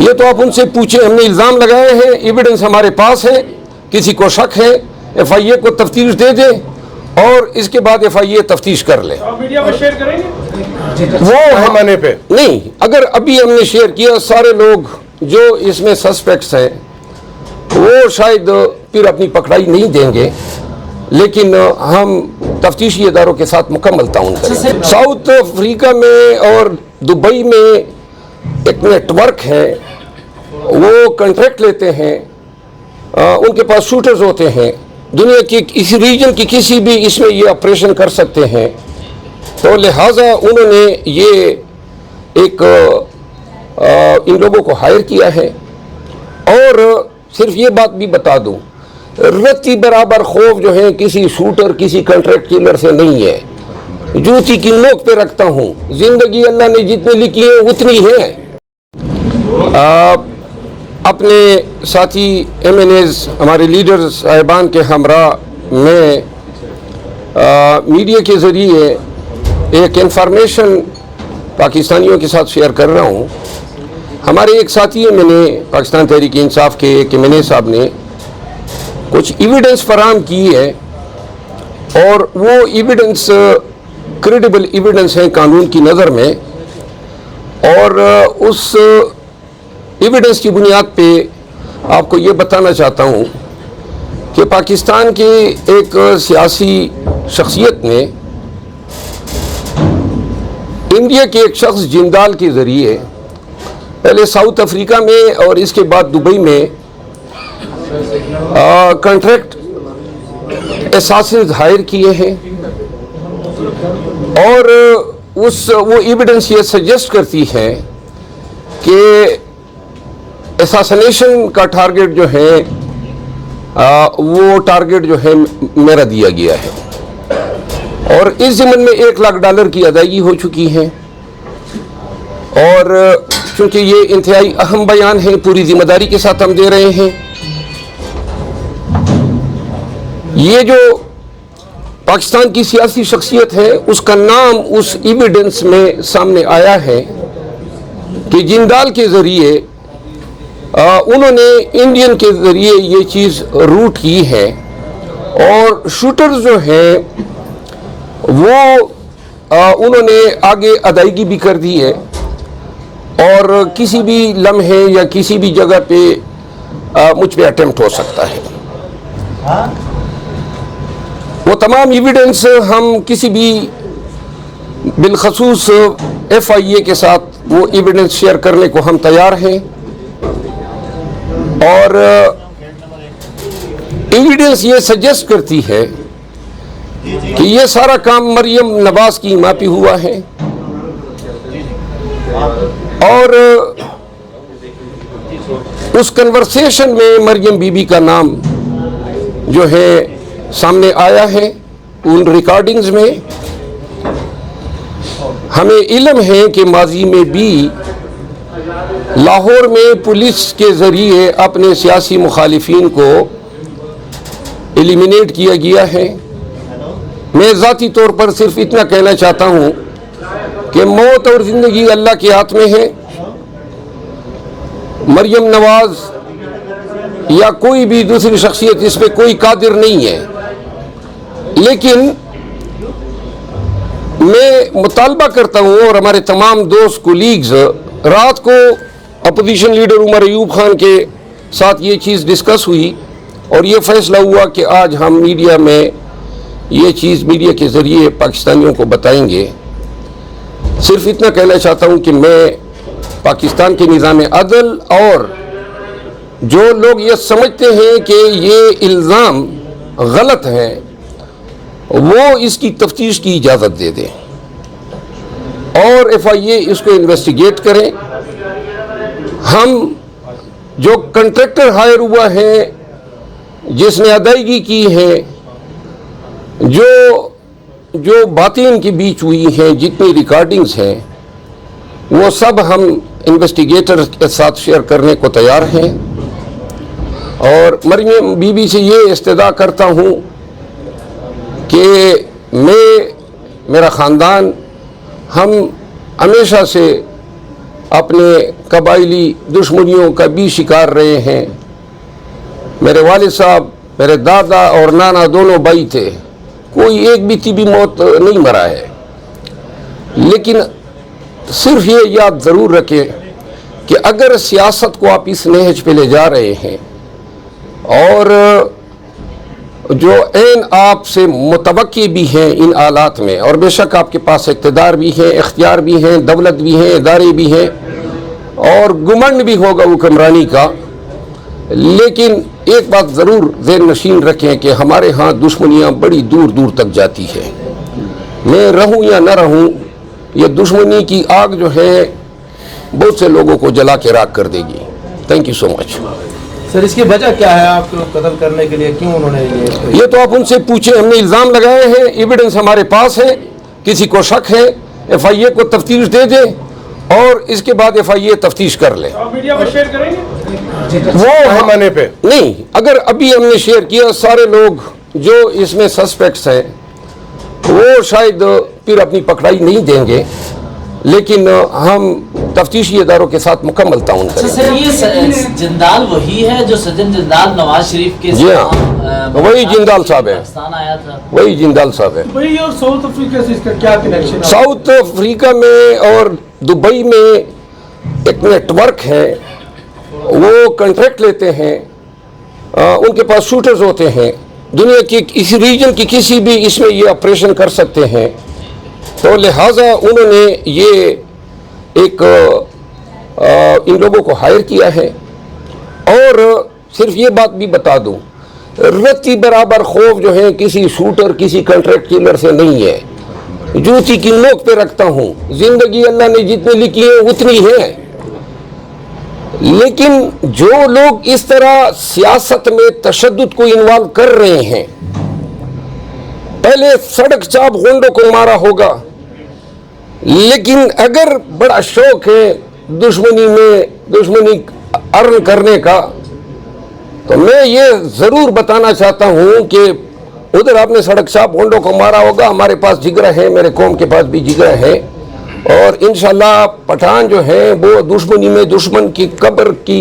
یہ تو آپ ان سے پوچھیں. ہم نے الزام لگائے ہیں, ایویڈنس ہمارے پاس ہے. کسی کو شک ہے ایف آئی اے کو تفتیش دے دے اور اس کے بعد ایف آئی اے تفتیش کر لے. میڈیا میں شیئر کریں گے وہ پیمانے پہ نہیں, اگر ابھی ہم نے شیئر کیا سارے لوگ جو اس میں سسپیکٹس ہیں وہ شاید پھر اپنی پکڑائی نہیں دیں گے, لیکن ہم تفتیشی اداروں کے ساتھ مکمل تعاون کریں. ساؤتھ افریقہ میں اور دبئی میں ایک نیٹ ورک ہے, وہ کنٹریکٹ لیتے ہیں, ان کے پاس شوٹرز ہوتے ہیں, دنیا کی کسی ریجن کی کسی بھی اس میں یہ آپریشن کر سکتے ہیں. تو لہٰذا انہوں نے یہ ایک ان لوگوں کو ہائر کیا ہے. اور صرف یہ بات بھی بتا دوں, رتی برابر خوف جو ہے کسی شوٹر کسی کنٹریکٹ کلر سے نہیں ہے. جوتی کی نوک پہ رکھتا ہوں, زندگی اللہ نے جتنی لکھی ہے اتنی ہے. اپنے ساتھی ایم این ایز ہمارے لیڈر صاحبان کے ہمراہ میں میڈیا کے ذریعے ایک انفارمیشن پاکستانیوں کے ساتھ شیئر کر رہا ہوں. ہمارے ایک ساتھی میں نے پاکستان تحریک انصاف کے ایک ایم این اے صاحب نے کچھ ایویڈنس فراہم کی ہے, اور وہ ایویڈنس کریڈیبل ایویڈنس ہیں قانون کی نظر میں, اور اس ایویڈنس کی بنیاد پہ آپ کو یہ بتانا چاہتا ہوں کہ پاکستان کے ایک سیاسی شخصیت نے انڈیا کے ایک شخص جندال کے ذریعے پہلے ساؤتھ افریقہ میں اور اس کے بعد دبئی میں کنٹریکٹ اساسنز ہائر کیے ہیں, اور وہ ایویڈنس یہ سجیسٹ کرتی ہے کہ اساسنیشن کا ٹارگٹ جو ہے وہ ٹارگٹ جو ہے میرا دیا گیا ہے, اور اس ضمن میں $1,00,000 کی ادائیگی ہو چکی ہے. اور چونکہ یہ انتہائی اہم بیان ہے, پوری ذمہ داری کے ساتھ ہم دے رہے ہیں. یہ جو پاکستان کی سیاسی شخصیت ہے اس کا نام اس ایویڈنس میں سامنے آیا ہے کہ جندال کے ذریعے انہوں نے انڈین کے ذریعے یہ چیز روٹ کی ہے, اور شوٹرز جو ہیں وہ انہوں نے آگے ادائیگی بھی کر دی ہے, اور کسی بھی لمحے یا کسی بھی جگہ پہ مجھ پہ اٹیمپٹ ہو سکتا ہے. وہ تمام ایویڈنس ہم کسی بھی بالخصوص ایف آئی اے کے ساتھ وہ ایویڈنس شیئر کرنے کو ہم تیار ہیں. اور ایویڈنس یہ سجیسٹ کرتی ہے کہ یہ سارا کام مریم نواز کی ماں پہ ہوا ہے, اور اس کنورسیشن میں مریم بی بی کا نام جو ہے سامنے آیا ہے ان ریکارڈنگز میں. ہمیں علم ہے کہ ماضی میں بھی لاہور میں پولیس کے ذریعے اپنے سیاسی مخالفین کو ایلیمینیٹ کیا گیا ہے. میں ذاتی طور پر صرف اتنا کہنا چاہتا ہوں کہ موت اور زندگی اللہ کے ہاتھ میں ہے. مریم نواز یا کوئی بھی دوسری شخصیت اس پہ کوئی قادر نہیں ہے, لیکن میں مطالبہ کرتا ہوں, اور ہمارے تمام دوست کولیگز, رات کو اپوزیشن لیڈر عمر ایوب خان کے ساتھ یہ چیز ڈسکس ہوئی اور یہ فیصلہ ہوا کہ آج ہم میڈیا میں یہ چیز میڈیا کے ذریعے پاکستانیوں کو بتائیں گے. صرف اتنا کہنا چاہتا ہوں کہ میں پاکستان کے نظام عدل اور جو لوگ یہ سمجھتے ہیں کہ یہ الزام غلط ہے وہ اس کی تفتیش کی اجازت دے دیں اور ایف آئی اے اس کو انویسٹیگیٹ کریں. ہم جو کنٹریکٹر ہائر ہوا ہے, جس نے ادائیگی کی ہے, جو باتیں ان کے بیچ ہوئی ہیں, جتنی ریکارڈنگز ہیں, وہ سب ہم انویسٹیگیٹر کے ساتھ شیئر کرنے کو تیار ہیں. اور مریم بی بی سے یہ استدعا کرتا ہوں کہ میرا خاندان ہم ہمیشہ سے اپنے कबायली दुश्मनियों का भी शिकार रहे हैं। मेरे वालिद साहब, मेरे दादा और नाना दोनों भाई थे, कोई एक भी टीबी मौत नहीं मरा है। लेकिन सिर्फ ये याद ज़रूर रखें कि अगर सियासत को आप इस नहज पे ले जा रहे हैं और जो ऐन आप से मुतवक्की भी हैं इन आलात में, और बेशक आपके पास इक़्तिदार भी है, इख्तियार भी है, दौलत भी है, इदारे भी हैं और गुमंड भी होगा हुक्मरानी का, लेकिन एक बात ज़रूर ज़हन नशीन रखें कि हमारे यहाँ दुश्मनियाँ बड़ी दूर दूर तक जाती है। मैं रहूँ या न रहूँ, ये दुश्मनी की आग जो है बहुत से लोगों को जला के राख कर देगी। Thank you so much. Sir, इसकी वजह क्या है आपको कत्ल करने के लिए, क्यों उन्होंने ये तो आप उनसे पूछे। हमने इल्ज़ाम लगाए हैं, एविडेंस हमारे पास है, किसी को शक है FIA को तफ्तीश दे दे और इसके बाद FIA तफ्तीश कर ले। आप मीडिया में शेयर करेंगे? वो पैमाने पे नहीं, अगर अभी हमने शेयर किया, सारे लोग जो इसमें सस्पेक्ट्स हैं वो शायद फिर अपनी पकड़ाई नहीं देंगे, लेकिन हम तफ्तीशी इदारों के साथ मुकम्मल ताउन करेंगे। सर, ये जिंदाल वही है जो सज्जन जिंदाल नवाज शरीफ के जी हाँ, वही जिंदाल साहब है, पाकिस्तान आया था। वही जिंदाल साहब है। दुबई और साउथ अफ्रीका से इसका क्या कनेक्शन है? साउथ अफ्रीका में और दुबई में एक नेटवर्क है, वो कॉन्ट्रैक्ट लेते हैं, उनके पास शूटर्स होते हैं, दुनिया की इसी रीजन की किसी भी इसमें ये ऑपरेशन कर सकते हैं। तो लिहाजा उन्होंने ये एक इन लोगों को हायर किया है। और सिर्फ ये बात भी बता दूं, रत्ती बराबर खौफ जो है किसी शूटर, किसी कॉन्ट्रैक्ट किलर से नहीं है। जूती की नोक पे रखता हूँ, जिंदगी अल्लाह ने जितनी लिखी है उतनी है, लेकिन जो लोग इस तरह सियासत में तशद्दुद को इन्वॉल्व कर रहे हैं, पहले सड़क चाप गुंडों को मारा होगा, लेकिन अगर बड़ा शौक है दुश्मनी अर्न करने का, तो मैं ये ज़रूर बताना चाहता हूँ कि उधर आपने सड़क चाप गुंडों को मारा होगा, हमारे पास जिगरा है, मेरे कौम के पास भी जिगरा है, और इंशाल्लाह पठान जो है वो दुश्मनी में दुश्मन की कब्र की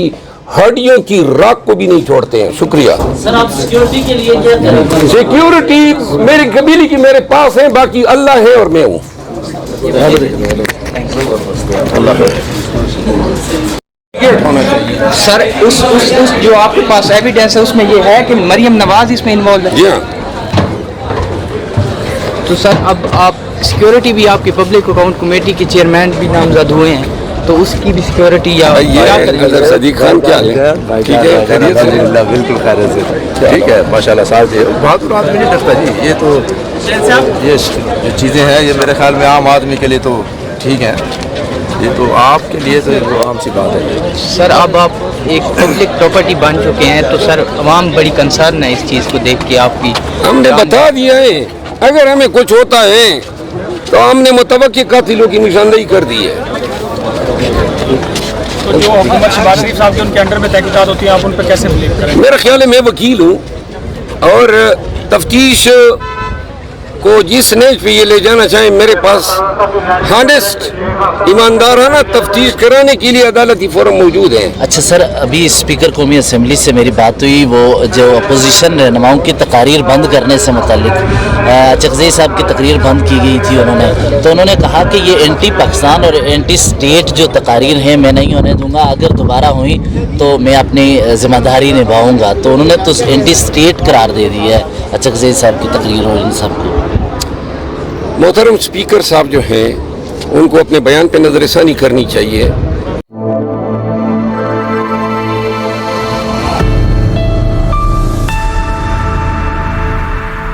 हड्डियों की राख को भी नहीं छोड़ते हैं। शुक्रिया। सर, आप सिक्योरिटी के लिए क्या करेंगे? सिक्योरिटी मेरी कबीले की मेरे पास है, बाकी अल्लाह है और मैं हूँ। सर, उस जो आपके पास एविडेंस है उसमें ये है कि मरियम नवाज इसमें इन्वॉल्व है। जी हाँ। तो सर, अब आप सिक्योरिटी भी, आपकी पब्लिक अकाउंट कमेटी के चेयरमैन भी नामजद हुए हैं, तो उसकी भी सिक्योरिटी या क्या करेंगे? अजहर सदीक खान क्या है? ठीक है, खैरियत से? बिल्कुल खैरियत से, ठीक है, माशाल्लाह साहब जी। बहादुर आदमी नहीं डरता जी, ये तो ये जो चीज़ें हैं ये मेरे ख्याल में आम आदमी के लिए तो ठीक है, ये तो आपके लिए तो आम सी बात है। सर, अब आप एक पब्लिक प्रॉपर्टी बन चुके हैं, तो सर अवाम बड़ी कंसर्न है इस चीज़ को देख के आपकी। हमने बता दिया है, अगर हमें कुछ होता है तो हमने मुतवक्की कातिलों की निशानदेही कर दी है। तो जो हुकूमत शहबाज शरीफ साहब के उनके अंडर में तहकीकात होती है, आप उन पर कैसे बिलीव करें? मेरा ख्याल है मैं वकील हूँ और तफ्तीश को जिस नेज पे ये ले जाना चाहे, मेरे पास हानेस्ट ईमानदाराना तफ्तीश कराने के लिए अदालती फोरम मौजूद है। अच्छा सर, अभी स्पीकर कौमी असम्बली से मेरी बात हुई, वो जो अपोजिशन रहनुमाओं की तकारीर बंद करने से मुतालिक चकज़ई साहब की तकरीर बंद की गई थी उन्होंने, तो उन्होंने कहा कि ये एंटी पाकिस्तान और एंटी स्टेट जो तकारीर हैं मैं नहीं होने दूंगा, अगर दोबारा हुई तो मैं अपनी ज़िम्मेदारी निभाऊंगा। तो उन्होंने तो एंटी स्टेट करार दे दी है चकज़ई साहब की तकरीर और इन सब को। मोहतरम स्पीकर साहब जो हैं उनको अपने बयान पे नज़रसानी करनी चाहिए।